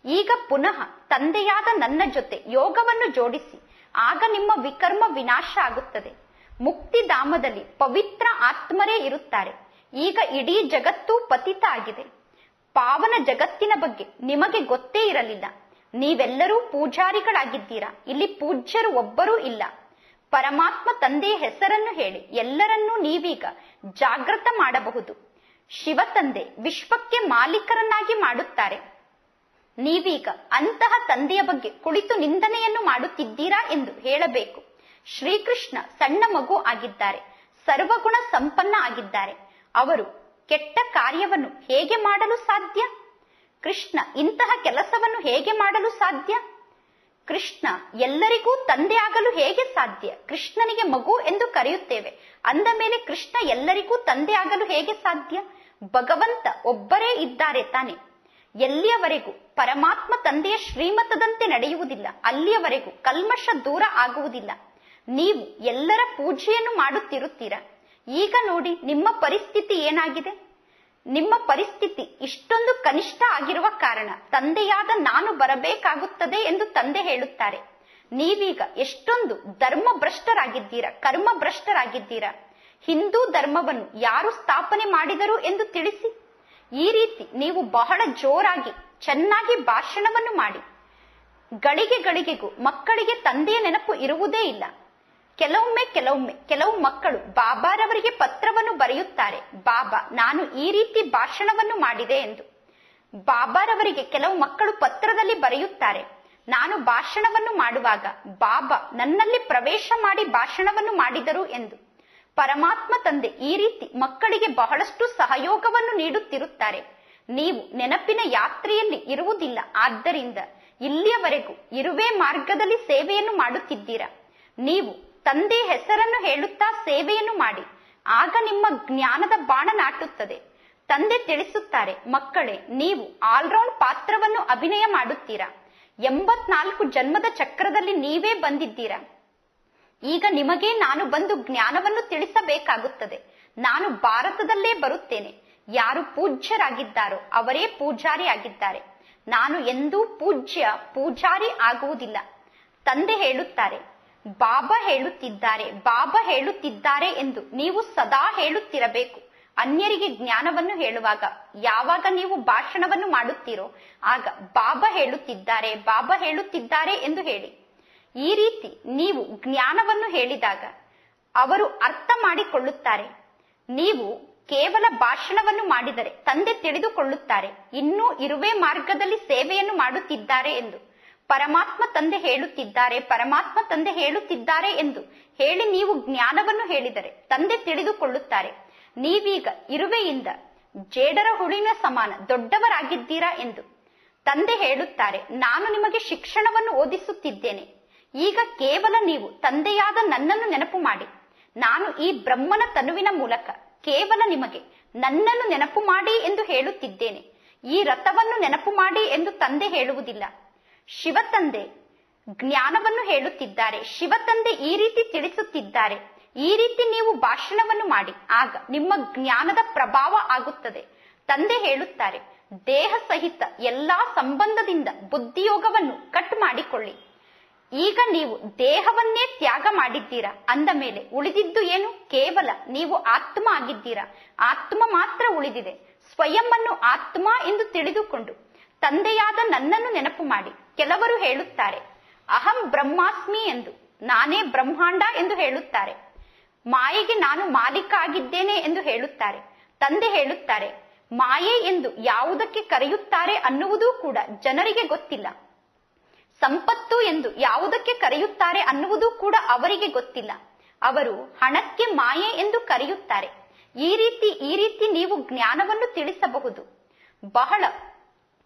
A: ಈಗ ಪುನಃ ತಂದೆಯಾದ ನನ್ನ ಜೊತೆ ಯೋಗವನ್ನು ಜೋಡಿಸಿ, ಆಗ ನಿಮ್ಮ ವಿಕರ್ಮ ವಿನಾಶ ಆಗುತ್ತದೆ. ಮುಕ್ತಿಧಾಮದಲ್ಲಿ ಪವಿತ್ರ ಆತ್ಮರೇ ಇರುತ್ತಾರೆ. ಈಗ ಇಡೀ ಜಗತ್ತು ಪತಿತ ಆಗಿದೆ. ಪಾವನ ಜಗತ್ತಿನ ಬಗ್ಗೆ ನಿಮಗೆ ಗೊತ್ತೇ ಇರಲಿಲ್ಲ. ನೀವೆಲ್ಲರೂ ಪೂಜಾರಿಗಳಾಗಿದ್ದೀರಾ. ಇಲ್ಲಿ ಪೂಜ್ಯರು ಒಬ್ಬರೂ ಇಲ್ಲ. ಪರಮಾತ್ಮ ತಂದೆಯ ಹೆಸರನ್ನು ಹೇಳಿ ಎಲ್ಲರನ್ನೂ ನೀವೀಗ ಜಾಗೃತ ಮಾಡಬಹುದು. ಶಿವ ತಂದೆ ವಿಶ್ವಕ್ಕೆ ಮಾಲೀಕರನ್ನಾಗಿ ಮಾಡುತ್ತಾರೆ. ನೀವೀಗ ಅಂತಹ ತಂದೆಯ ಬಗ್ಗೆ ಕುಳಿತು ನಿಂದನೆಯನ್ನು ಮಾಡುತ್ತಿದ್ದೀರಾ ಎಂದು ಹೇಳಬೇಕು. ಶ್ರೀಕೃಷ್ಣ ಸಣ್ಣ ಮಗು ಆಗಿದ್ದಾರೆ, ಸರ್ವಗುಣ ಸಂಪನ್ನ ಆಗಿದ್ದಾರೆ. ಅವರು ಕೆಟ್ಟ ಕಾರ್ಯವನ್ನು ಹೇಗೆ ಮಾಡಲು ಸಾಧ್ಯ? ಕೃಷ್ಣ ಇಂತಹ ಕೆಲಸವನ್ನು ಹೇಗೆ ಮಾಡಲು ಸಾಧ್ಯ? ಕೃಷ್ಣ ಎಲ್ಲರಿಗೂ ತಂದೆ ಆಗಲು ಹೇಗೆ ಸಾಧ್ಯ? ಕೃಷ್ಣನಿಗೆ ಮಗು ಎಂದು ಕರೆಯುತ್ತೇವೆ, ಅಂದ ಮೇಲೆ ಕೃಷ್ಣ ಎಲ್ಲರಿಗೂ ತಂದೆ ಆಗಲು ಹೇಗೆ ಸಾಧ್ಯ? ಭಗವಂತ ಒಬ್ಬರೇ ಇದ್ದಾರೆ ತಾನೆ. ಎಲ್ಲಿಯವರೆಗೂ ಪರಮಾತ್ಮ ತಂದೆಯ ಶ್ರೀಮತದಂತೆ ನಡೆಯುವುದಿಲ್ಲ, ಅಲ್ಲಿಯವರೆಗೂ ಕಲ್ಮಶ ದೂರ ಆಗುವುದಿಲ್ಲ. ನೀವು ಎಲ್ಲರ ಪೂಜೆಯನ್ನು ಮಾಡುತ್ತಿರುತ್ತೀರಾ. ಈಗ ನೋಡಿ ನಿಮ್ಮ ಪರಿಸ್ಥಿತಿ ಏನಾಗಿದೆ. ನಿಮ್ಮ ಪರಿಸ್ಥಿತಿ ಇಷ್ಟೊಂದು ಕನಿಷ್ಠ ಆಗಿರುವ ಕಾರಣ ತಂದೆಯಾದ ನಾನು ಬರಬೇಕಾಗುತ್ತದೆ ಎಂದು ತಂದೆ ಹೇಳುತ್ತಾರೆ. ನೀವೀಗ ಎಷ್ಟೊಂದು ಧರ್ಮ ಭ್ರಷ್ಟರಾಗಿದ್ದೀರಾ, ಕರ್ಮ ಭ್ರಷ್ಟರಾಗಿದ್ದೀರಾ. ಹಿಂದೂ ಧರ್ಮವನ್ನು ಯಾರು ಸ್ಥಾಪನೆ ಮಾಡಿದರು ಎಂದು ತಿಳಿಸಿ. ಈ ರೀತಿ ನೀವು ಬಹಳ ಜೋರಾಗಿ ಚೆನ್ನಾಗಿ ಭಾಷಣವನ್ನು ಮಾಡಿ. ಗಳಿಗೆ ಗಳಿಗೆಗೂ ಮಕ್ಕಳಿಗೆ ತಂದೆಯ ನೆನಪು ಇರುವುದೇ ಇಲ್ಲ. ಕೆಲವೊಮ್ಮೆ ಕೆಲವು ಮಕ್ಕಳು ಬಾಬಾರವರಿಗೆ ಪತ್ರವನ್ನು ಬರೆಯುತ್ತಾರೆ, ಬಾಬಾ ನಾನು ಈ ರೀತಿ ಭಾಷಣವನ್ನು ಮಾಡಿದೆ ಎಂದು. ಬಾಬಾರವರಿಗೆ ಕೆಲವು ಮಕ್ಕಳು ಪತ್ರದಲ್ಲಿ ಬರೆಯುತ್ತಾರೆ, ನಾನು ಭಾಷಣವನ್ನು ಮಾಡುವಾಗ ಬಾಬಾ ನನ್ನಲ್ಲಿ ಪ್ರವೇಶ ಮಾಡಿ ಭಾಷಣವನ್ನು ಮಾಡಿದರು ಎಂದು. ಪರಮಾತ್ಮ ತಂದೆ ಈ ರೀತಿ ಮಕ್ಕಳಿಗೆ ಬಹಳಷ್ಟು ಸಹಯೋಗವನ್ನು ನೀಡುತ್ತಿರುತ್ತಾರೆ. ನೀವು ನೆನಪಿನ ಯಾತ್ರೆಯಲ್ಲಿ ಇರುವುದಿಲ್ಲ, ಆದ್ದರಿಂದ ಇಲ್ಲಿಯವರೆಗೂ ಇರುವೆ ಮಾರ್ಗದಲ್ಲಿ ಸೇವೆಯನ್ನು ಮಾಡುತ್ತಿದ್ದೀರಾ. ನೀವು ತಂದೆಯ ಹೆಸರನ್ನು ಹೇಳುತ್ತಾ ಸೇವೆಯನ್ನು ಮಾಡಿ, ಆಗ ನಿಮ್ಮ ಜ್ಞಾನದ ಬಾಣ ನಾಟುತ್ತದೆ. ತಂದೆ ತಿಳಿಸುತ್ತಾರೆ, ಮಕ್ಕಳೇ ನೀವು ಆಲ್ರೌಂಡ್ ಪಾತ್ರವನ್ನು ಅಭಿನಯ ಮಾಡುತ್ತೀರಾ. 84 ಜನ್ಮದ ಚಕ್ರದಲ್ಲಿ ನೀವೇ ಬಂದಿದ್ದೀರಾ. ಈಗ ನಿಮಗೆ ನಾನು ಬಂದು ಜ್ಞಾನವನ್ನು ತಿಳಿಸಬೇಕಾಗುತ್ತದೆ. ನಾನು ಭಾರತದಲ್ಲೇ ಬರುತ್ತೇನೆ. ಯಾರು ಪೂಜ್ಯರಾಗಿದ್ದಾರೋ ಅವರೇ ಪೂಜಾರಿ ಆಗಿದ್ದಾರೆ. ನಾನು ಎಂದೂ ಪೂಜಾರಿ ಆಗುವುದಿಲ್ಲ. ತಂದೆ ಹೇಳುತ್ತಾರೆ, ಬಾಬಾ ಹೇಳುತ್ತಿದ್ದಾರೆ ಎಂದು ನೀವು ಸದಾ ಹೇಳುತ್ತಿರಬೇಕು. ಅನ್ಯರಿಗೆ ಜ್ಞಾನವನ್ನು ಹೇಳುವಾಗ ಯಾವಾಗ ನೀವು ಭಾಷಣವನ್ನು ಮಾಡುತ್ತೀರೋ ಆಗ ಬಾಬಾ ಹೇಳುತ್ತಿದ್ದಾರೆ ಎಂದು ಹೇಳಿ. ಈ ರೀತಿ ನೀವು ಜ್ಞಾನವನ್ನು ಹೇಳಿದಾಗ ಅವರು ಅರ್ಥ ಮಾಡಿಕೊಳ್ಳುತ್ತಾರೆ. ನೀವು ಕೇವಲ ಭಾಷಣವನ್ನು ಮಾಡಿದರೆ ತಂದೆ ತಿಳಿದುಕೊಳ್ಳುತ್ತಾರೆ, ಇನ್ನೂ ಇರುವೆ ಮಾರ್ಗದಲ್ಲಿ ಸೇವೆಯನ್ನು ಮಾಡುತ್ತಿದ್ದಾರೆ ಎಂದು. ಪರಮಾತ್ಮ ತಂದೆ ಹೇಳುತ್ತಿದ್ದಾರೆ ಎಂದು ಹೇಳಿ ನೀವು ಜ್ಞಾನವನ್ನು ಹೇಳಿದರೆ ತಂದೆ ತಿಳಿದುಕೊಳ್ಳುತ್ತಾರೆ, ನೀವೀಗ ಇರುವೆಯಿಂದ ಜೇಡರ ಹುಳಿನ ಸಮಾನ ದೊಡ್ಡವರಾಗಿದ್ದೀರಾ ಎಂದು. ತಂದೆ ಹೇಳುತ್ತಾರೆ, ನಾನು ನಿಮಗೆ ಶಿಕ್ಷಣವನ್ನು ಓದಿಸುತ್ತಿದ್ದೇನೆ. ಈಗ ಕೇವಲ ನೀವು ತಂದೆಯಾದ ನನ್ನನ್ನು ನೆನಪು ಮಾಡಿ. ನಾನು ಈ ಬ್ರಹ್ಮನ ತನುವಿನ ಮೂಲಕ ಕೇವಲ ನಿಮಗೆ ನನ್ನನ್ನು ನೆನಪು ಮಾಡಿ ಎಂದು ಹೇಳುತ್ತಿದ್ದೇನೆ. ಈ ರಥವನ್ನು ನೆನಪು ಮಾಡಿ ಎಂದು ತಂದೆ ಹೇಳುವುದಿಲ್ಲ. ಶಿವ ತಂದೆ ಜ್ಞಾನವನ್ನು ಹೇಳುತ್ತಿದ್ದಾರೆ. ಶಿವ ತಂದೆ ಈ ರೀತಿ ತಿಳಿಸುತ್ತಿದ್ದಾರೆ. ಈ ರೀತಿ ನೀವು ಭಾಷಣವನ್ನು ಮಾಡಿ, ಆಗ ನಿಮ್ಮ ಜ್ಞಾನದ ಪ್ರಭಾವ ಆಗುತ್ತದೆ. ತಂದೆ ಹೇಳುತ್ತಾರೆ, ದೇಹ ಸಹಿತ ಎಲ್ಲಾ ಸಂಬಂಧದಿಂದ ಬುದ್ಧಿಯೋಗವನ್ನು ಕಟ್ ಮಾಡಿಕೊಳ್ಳಿ. ಈಗ ನೀವು ದೇಹವನ್ನೇ ತ್ಯಾಗ ಮಾಡಿದ್ದೀರಾ, ಅಂದ ಮೇಲೆ ಉಳಿದಿದ್ದು ಏನು? ಕೇವಲ ನೀವು ಆತ್ಮ ಆಗಿದ್ದೀರಾ. ಆತ್ಮ ಮಾತ್ರ ಉಳಿದಿದೆ. ಸ್ವಯಂ ಅನ್ನು ಆತ್ಮ ಎಂದು ತಿಳಿದುಕೊಂಡು ತಂದೆಯಾದ ನನ್ನನ್ನು ನೆನಪು ಮಾಡಿ. ಕೆಲವರು ಹೇಳುತ್ತಾರೆ, ಅಹಂ ಬ್ರಹ್ಮಾಸ್ಮಿ ಎಂದು, ನಾನೇ ಬ್ರಹ್ಮಾಂಡ ಎಂದು ಹೇಳುತ್ತಾರೆ. ಮಾಯೆಗೆ ನಾನು ಮಾಲೀಕ ಆಗಿದ್ದೇನೆ ಎಂದು ಹೇಳುತ್ತಾರೆ. ತಂದೆ ಹೇಳುತ್ತಾರೆ, ಮಾಯೆ ಎಂದು ಯಾವುದಕ್ಕೆ ಕರೆಯುತ್ತಾರೆ ಅನ್ನುವುದೂ ಕೂಡ ಜನರಿಗೆ ಗೊತ್ತಿಲ್ಲ. ಸಂಪತ್ತು ಎಂದು ಯಾವುದಕ್ಕೆ ಕರೆಯುತ್ತಾರೆ ಅನ್ನುವುದೂ ಕೂಡ ಅವರಿಗೆ ಗೊತ್ತಿಲ್ಲ. ಅವರು ಹಣಕ್ಕೆ ಮಾಯೆ ಎಂದು ಕರೆಯುತ್ತಾರೆ. ಈ ರೀತಿ ನೀವು ಜ್ಞಾನವನ್ನು ತಿಳಿಸಬಹುದು. ಬಹಳ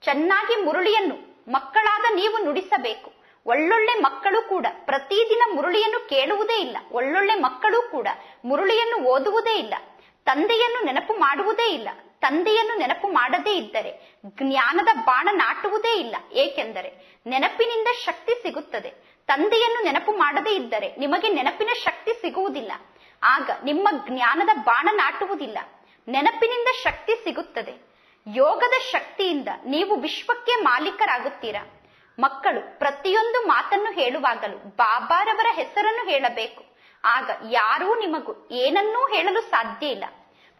A: ಚೆನ್ನಾಗಿ ಮುರುಳಿಯನ್ನು ಮಕ್ಕಳಾದ ನೀವು ನುಡಿಸಬೇಕು. ಒಳ್ಳೊಳ್ಳೆ ಮಕ್ಕಳು ಕೂಡ ಪ್ರತಿದಿನ ಮುರುಳಿಯನ್ನು ಕೇಳುವುದೇ ಇಲ್ಲ. ಒಳ್ಳೊಳ್ಳೆ ಮಕ್ಕಳು ಕೂಡ ಮುರುಳಿಯನ್ನು ಓದುವುದೇ ಇಲ್ಲ. ತಂದೆಯನ್ನು ನೆನಪು ಮಾಡುವುದೇ ಇಲ್ಲ. ತಂದೆಯನ್ನು ನೆನಪು ಮಾಡದೇ ಇದ್ದರೆ ಜ್ಞಾನದ ಬಾಣ ನಾಟುವುದೇ ಇಲ್ಲ. ಏಕೆಂದರೆ ನೆನಪಿನಿಂದ ಶಕ್ತಿ ಸಿಗುತ್ತದೆ. ತಂದೆಯನ್ನು ನೆನಪು ಮಾಡದೇ ಇದ್ದರೆ ನಿಮಗೆ ನೆನಪಿನ ಶಕ್ತಿ ಸಿಗುವುದಿಲ್ಲ. ಆಗ ನಿಮ್ಮ ಜ್ಞಾನದ ಬಾಣ ನಾಟುವುದಿಲ್ಲ. ನೆನಪಿನಿಂದ ಶಕ್ತಿ ಸಿಗುತ್ತದೆ. ಯೋಗದ ಶಕ್ತಿಯಿಂದ ನೀವು ವಿಶ್ವಕ್ಕೆ ಮಾಲೀಕರಾಗುತ್ತೀರಾ. ಮಕ್ಕಳು ಪ್ರತಿಯೊಂದು ಮಾತನ್ನು ಹೇಳುವಾಗಲೂ ಬಾಬಾರವರ ಹೆಸರನ್ನು ಹೇಳಬೇಕು. ಆಗ ಯಾರೂ ನಿಮಗೂ ಏನನ್ನೂ ಹೇಳಲು ಸಾಧ್ಯ ಇಲ್ಲ.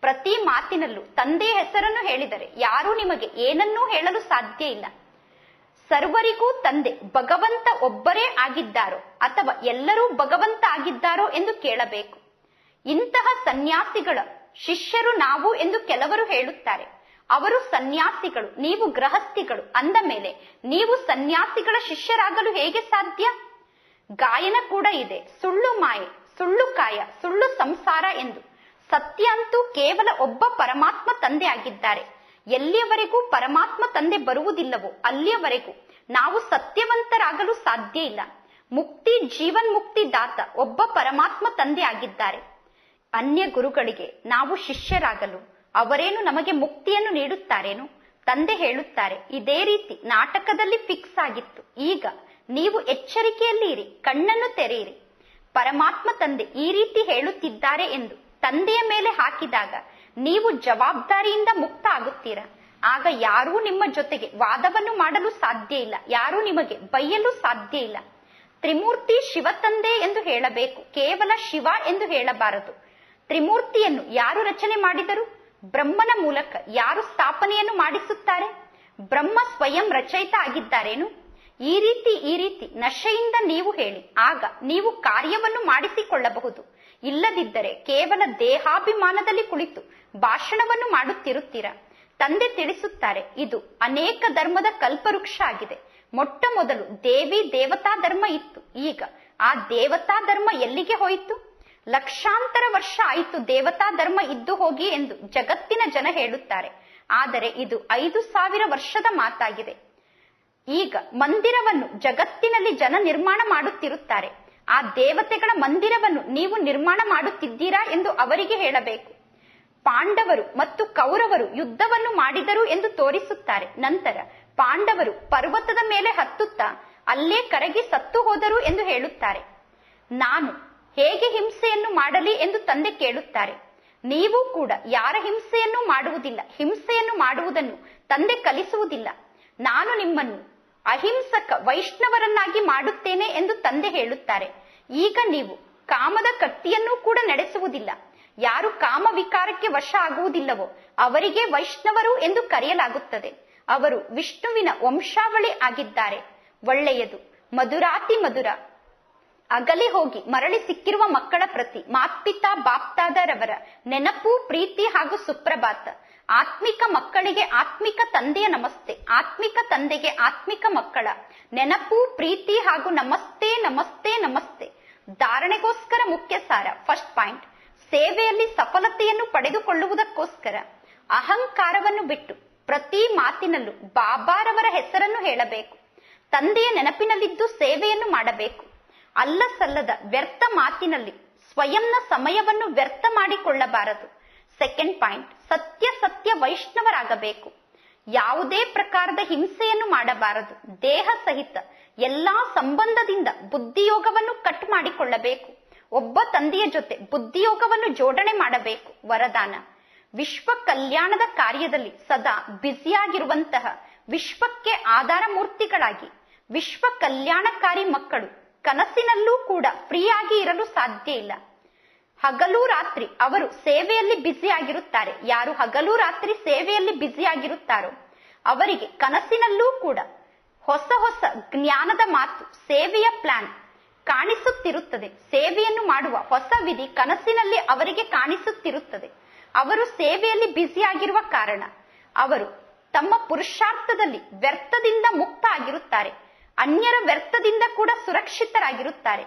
A: ಪ್ರತಿ ಮಾತಿನಲ್ಲೂ ತಂದೆಯ ಹೆಸರನ್ನು ಹೇಳಿದರೆ ಯಾರೂ ನಿಮಗೆ ಏನನ್ನೂ ಹೇಳಲು ಸಾಧ್ಯ ಇಲ್ಲ. ಸರ್ವರಿಗೂ ತಂದೆ ಭಗವಂತ ಒಬ್ಬರೇ ಆಗಿದ್ದಾರೋ ಅಥವಾ ಎಲ್ಲರೂ ಭಗವಂತ ಆಗಿದ್ದಾರೋ ಎಂದು ಕೇಳಬೇಕು. ಇಂತಹ ಸನ್ಯಾಸಿಗಳ ಶಿಷ್ಯರು ನಾವು ಎಂದು ಕೆಲವರು ಹೇಳುತ್ತಾರೆ. ಅವರು ಸನ್ಯಾಸಿಗಳು, ನೀವು ಗೃಹಸ್ಥಿಗಳು ಅಂದ ಮೇಲೆ ನೀವು ಸನ್ಯಾಸಿಗಳ ಶಿಷ್ಯರಾಗಲು ಹೇಗೆ ಸಾಧ್ಯ? ಗಾಯನ ಕೂಡ ಇದೆ, ಸುಳ್ಳು ಮಾಯೆ, ಸುಳ್ಳು ಕಾಯ, ಸುಳ್ಳು ಸಂಸಾರ ಎಂದು. ಸತ್ಯ ಅಂತೂ ಕೇವಲ ಒಬ್ಬ ಪರಮಾತ್ಮ ತಂದೆ ಆಗಿದ್ದಾರೆ. ಎಲ್ಲಿಯವರೆಗೂ ಪರಮಾತ್ಮ ತಂದೆ ಬರುವುದಿಲ್ಲವೋ ಅಲ್ಲಿಯವರೆಗೂ ನಾವು ಸತ್ಯವಂತರಾಗಲು ಸಾಧ್ಯ ಇಲ್ಲ. ಮುಕ್ತಿ, ಜೀವನ್ ಮುಕ್ತಿ ದಾತ ಒಬ್ಬ ಪರಮಾತ್ಮ ತಂದೆ ಆಗಿದ್ದಾರೆ. ಅನ್ಯ ಗುರುಗಳಿಗೆ ನಾವು ಶಿಷ್ಯರಾಗಲು ಅವರೇನು ನಮಗೆ ಮುಕ್ತಿಯನ್ನು ನೀಡುತ್ತಾರೇನು? ತಂದೆ ಹೇಳುತ್ತಾರೆ, ಇದೇ ರೀತಿ ನಾಟಕದಲ್ಲಿ ಫಿಕ್ಸ್ ಆಗಿತ್ತು. ಈಗ ನೀವು ಎಚ್ಚರಿಕೆಯಲ್ಲಿ ಇರಿ, ಕಣ್ಣನ್ನು ತೆರೆಯಿರಿ. ಪರಮಾತ್ಮ ತಂದೆ ಈ ರೀತಿ ಹೇಳುತ್ತಿದ್ದಾರೆ ಎಂದು ತಂದೆಯ ಮೇಲೆ ಹಾಕಿದಾಗ ನೀವು ಜವಾಬ್ದಾರಿಯಿಂದ ಮುಕ್ತ ಆಗುತ್ತೀರಾ. ಆಗ ಯಾರೂ ನಿಮ್ಮ ಜೊತೆಗೆ ವಾದವನ್ನು ಮಾಡಲು ಸಾಧ್ಯ ಇಲ್ಲ, ಯಾರೂ ನಿಮಗೆ ಬೈಯಲು ಸಾಧ್ಯ ಇಲ್ಲ. ತ್ರಿಮೂರ್ತಿ ಶಿವ ತಂದೆ ಎಂದು ಹೇಳಬೇಕು, ಕೇವಲ ಶಿವ ಎಂದು ಹೇಳಬಾರದು. ತ್ರಿಮೂರ್ತಿಯನ್ನು ಯಾರು ರಚನೆ ಮಾಡಿದರು? ಬ್ರಹ್ಮನ ಮೂಲಕ. ಯಾರು ಸ್ಥಾಪನೆಯನ್ನು ಮಾಡಿಸುತ್ತಾರೆ? ಬ್ರಹ್ಮ ಸ್ವಯಂ ರಚಯಿತ ಆಗಿದ್ದಾರೇನು? ಈ ರೀತಿ ನಶೆಯಿಂದ ನೀವು ಹೇಳಿ, ಆಗ ನೀವು ಕಾರ್ಯವನ್ನು ಮಾಡಿಸಿಕೊಳ್ಳಬಹುದು. ಇಲ್ಲದಿದ್ದರೆ ಕೇವಲ ದೇಹಾಭಿಮಾನದಲ್ಲಿ ಕುಳಿತು ಭಾಷಣವನ್ನು ಮಾಡುತ್ತಿರುತ್ತೀರಾ. ತಂದೆ ತಿಳಿಸುತ್ತಾರೆ, ಇದು ಅನೇಕ ಧರ್ಮದ ಕಲ್ಪವೃಕ್ಷ ಆಗಿದೆ. ಮೊಟ್ಟ ಮೊದಲು ದೇವಿ ದೇವತಾ ಧರ್ಮ ಇತ್ತು. ಈಗ ಆ ದೇವತಾ ಧರ್ಮ ಎಲ್ಲಿಗೆ ಹೋಯಿತು? ಲಕ್ಷಾಂತರ ವರ್ಷ ಆಯಿತು ದೇವತಾ ಧರ್ಮ ಇದ್ದು ಹೋಗಿ ಎಂದು ಜಗತ್ತಿನ ಜನ ಹೇಳುತ್ತಾರೆ. ಆದರೆ ಇದು 5000 ವರ್ಷದ ಮಾತಾಗಿದೆ. ಈಗ ಮಂದಿರವನ್ನು ಜಗತ್ತಿನಲ್ಲಿ ಜನ ನಿರ್ಮಾಣ ಮಾಡುತ್ತಿರುತ್ತಾರೆ. ಆ ದೇವತೆಗಳ ಮಂದಿರವನ್ನು ನೀವು ನಿರ್ಮಾಣ ಮಾಡುತ್ತಿದ್ದೀರಾ ಎಂದು ಅವರಿಗೆ ಹೇಳಬೇಕು. ಪಾಂಡವರು ಮತ್ತು ಕೌರವರು ಯುದ್ಧವನ್ನು ಮಾಡಿದರು ಎಂದು ತೋರಿಸುತ್ತಾರೆ. ನಂತರ ಪಾಂಡವರು ಪರ್ವತದ ಮೇಲೆ ಹತ್ತುತ್ತಾ ಅಲ್ಲೇ ಕರಗಿ ಸತ್ತು ಹೋದರು ಎಂದು ಹೇಳುತ್ತಾರೆ. ನಾನು ಹೇಗೆ ಹಿಂಸೆಯನ್ನು ಮಾಡಲಿ ಎಂದು ತಂದೆ ಕೇಳುತ್ತಾರೆ. ನೀವು ಕೂಡ ಯಾರ ಹಿಂಸೆಯನ್ನು ಮಾಡುವುದಿಲ್ಲ. ಹಿಂಸೆಯನ್ನು ಮಾಡುವುದನ್ನು ತಂದೆ ಕಲಿಸುವುದಿಲ್ಲ. ನಾನು ನಿಮ್ಮನ್ನು ಅಹಿಂಸಕ ವೈಷ್ಣವರನ್ನಾಗಿ ಮಾಡುತ್ತೇನೆ ಎಂದು ತಂದೆ ಹೇಳುತ್ತಾರೆ. ಈಗ ನೀವು ಕಾಮದ ಕತ್ತಿಯನ್ನೂ ಕೂಡ ನಡೆಸುವುದಿಲ್ಲ. ಯಾರು ಕಾಮ ವಿಕಾರಕ್ಕೆ ವಶ ಆಗುವುದಿಲ್ಲವೋ ಅವರಿಗೆ ವೈಷ್ಣವರು ಎಂದು ಕರೆಯಲಾಗುತ್ತದೆ. ಅವರು ವಿಷ್ಣುವಿನ ವಂಶಾವಳಿ ಆಗಿದ್ದಾರೆ. ಒಳ್ಳೆಯದು. ಮಧುರಾತಿ ಮಧುರ. ಅಗಲಿ ಹೋಗಿ ಮರಳಿ ಸಿಕ್ಕಿರುವ ಮಕ್ಕಳ ಪ್ರತಿ ಮಾತ್ಪಿತಾ ಬಾಪ್ತಾದರವರ ನೆನಪು, ಪ್ರೀತಿ ಹಾಗೂ ಸುಪ್ರಭಾತ. ಆತ್ಮಿಕ ಮಕ್ಕಳಿಗೆ ಆತ್ಮಿಕ ತಂದೆಯ ನಮಸ್ತೆ. ಆತ್ಮಿಕ ತಂದೆಗೆ ಆತ್ಮಿಕ ಮಕ್ಕಳ ನೆನಪು, ಪ್ರೀತಿ ಹಾಗೂ ನಮಸ್ತೆ ನಮಸ್ತೆ ನಮಸ್ತೆ. ಧಾರಣೆಗೋಸ್ಕರ ಮುಖ್ಯ ಸಾರ. ಫಸ್ಟ್ ಪಾಯಿಂಟ್, ಸೇವೆಯಲ್ಲಿ ಸಫಲತೆಯನ್ನು ಪಡೆದುಕೊಳ್ಳುವುದಕ್ಕೋಸ್ಕರ ಅಹಂಕಾರವನ್ನು ಬಿಟ್ಟು ಪ್ರತಿ ಮಾತಿನಲ್ಲೂ ಬಾಬಾರವರ ಹೆಸರನ್ನು ಹೇಳಬೇಕು. ತಂದೆಯ ನೆನಪಿನಲ್ಲಿದ್ದು ಸೇವೆಯನ್ನು ಮಾಡಬೇಕು. ಅಲ್ಲ ಸಲ್ಲದ ವ್ಯರ್ಥ ಮಾತಿನಲ್ಲಿ ಸ್ವಯಂನ ಸಮಯವನ್ನು ವ್ಯರ್ಥ ಮಾಡಿಕೊಳ್ಳಬಾರದು. ಸೆಕೆಂಡ್ ಪಾಯಿಂಟ್, ಸತ್ಯ ವೈಷ್ಣವರಾಗಬೇಕು. ಯಾವುದೇ ಪ್ರಕಾರದ ಹಿಂಸೆಯನ್ನು ಮಾಡಬಾರದು. ದೇಹ ಸಹಿತ ಎಲ್ಲಾ ಸಂಬಂಧದಿಂದ ಬುದ್ಧಿಯೋಗವನ್ನು ಕಟ್ ಮಾಡಿಕೊಳ್ಳಬೇಕು. ಒಬ್ಬ ತಂದೆಯ ಜೊತೆ ಬುದ್ಧಿಯೋಗವನ್ನು ಜೋಡಣೆ ಮಾಡಬೇಕು. ವರದಾನ, ವಿಶ್ವ ಕಲ್ಯಾಣದ ಕಾರ್ಯದಲ್ಲಿ ಸದಾ ಬ್ಯುಸಿಯಾಗಿರುವಂತಹ ವಿಶ್ವಕ್ಕೆ ಆಧಾರ ಮೂರ್ತಿಗಳಾಗಿ ವಿಶ್ವ ಕಲ್ಯಾಣಕಾರಿ ಮಕ್ಕಳು ಕನಸಿನಲ್ಲೂ ಕೂಡ ಫ್ರೀ ಆಗಿ ಇರಲು ಸಾಧ್ಯ ಇಲ್ಲ. ಹಗಲು ರಾತ್ರಿ ಅವರು ಸೇವೆಯಲ್ಲಿ ಬ್ಯುಸಿ ಆಗಿರುತ್ತಾರೆ. ಯಾರು ಹಗಲು ರಾತ್ರಿ ಸೇವೆಯಲ್ಲಿ ಬ್ಯುಸಿ ಆಗಿರುತ್ತಾರೋ ಅವರಿಗೆ ಕನಸಿನಲ್ಲೂ ಕೂಡ ಹೊಸ ಹೊಸ ಜ್ಞಾನದ ಮಾತು, ಸೇವೆಯ ಪ್ಲಾನ್ ಕಾಣಿಸುತ್ತಿರುತ್ತದೆ. ಸೇವೆಯನ್ನು ಮಾಡುವ ಹೊಸ ವಿಧಿ ಕನಸಿನಲ್ಲಿ ಅವರಿಗೆ ಕಾಣಿಸುತ್ತಿರುತ್ತದೆ. ಅವರು ಸೇವೆಯಲ್ಲಿ ಬ್ಯುಸಿ ಆಗಿರುವ ಕಾರಣ ಅವರು ತಮ್ಮ ಪುರುಷಾರ್ಥದಲ್ಲಿ ವ್ಯರ್ಥದಿಂದ ಮುಕ್ತ ಆಗಿರುತ್ತಾರೆ. ಅನ್ಯರ ವ್ಯರ್ಥದಿಂದ ಕೂಡ ಸುರಕ್ಷಿತರಾಗಿರುತ್ತಾರೆ.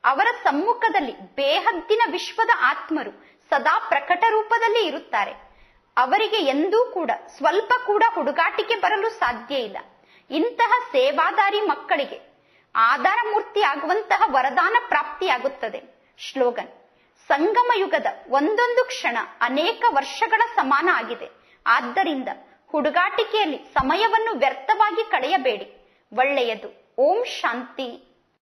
A: ಅವರ ಸಮ್ಮುಖದಲ್ಲಿ ಬೇಹದ್ದಿನ ವಿಶ್ವದ ಆತ್ಮರು ಸದಾ ಪ್ರಕಟ ರೂಪದಲ್ಲಿ ಇರುತ್ತಾರೆ. ಅವರಿಗೆ ಎಂದೂ ಕೂಡ ಸ್ವಲ್ಪ ಕೂಡ ಹುಡುಗಾಟಿಕೆ ಬರಲು ಸಾಧ್ಯ ಇಲ್ಲ. ಇಂತಹ ಸೇವಾದಾರಿ ಮಕ್ಕಳಿಗೆ ಆಧಾರ ಮೂರ್ತಿ ಆಗುವಂತಹ ವರದಾನ ಪ್ರಾಪ್ತಿಯಾಗುತ್ತದೆ. ಶ್ಲೋಗನ್, ಸಂಗಮ ಯುಗದ ಒಂದೊಂದು ಕ್ಷಣ ಅನೇಕ ವರ್ಷಗಳ ಸಮಾನ ಆಗಿದೆ. ಆದ್ದರಿಂದ ಹುಡುಗಾಟಿಕೆಯಲ್ಲಿ ಸಮಯವನ್ನು ವ್ಯರ್ಥವಾಗಿ ಕಳೆಯಬೇಡಿ. ಒಳ್ಳೆಯದು. ಓಂ ಶಾಂತಿ.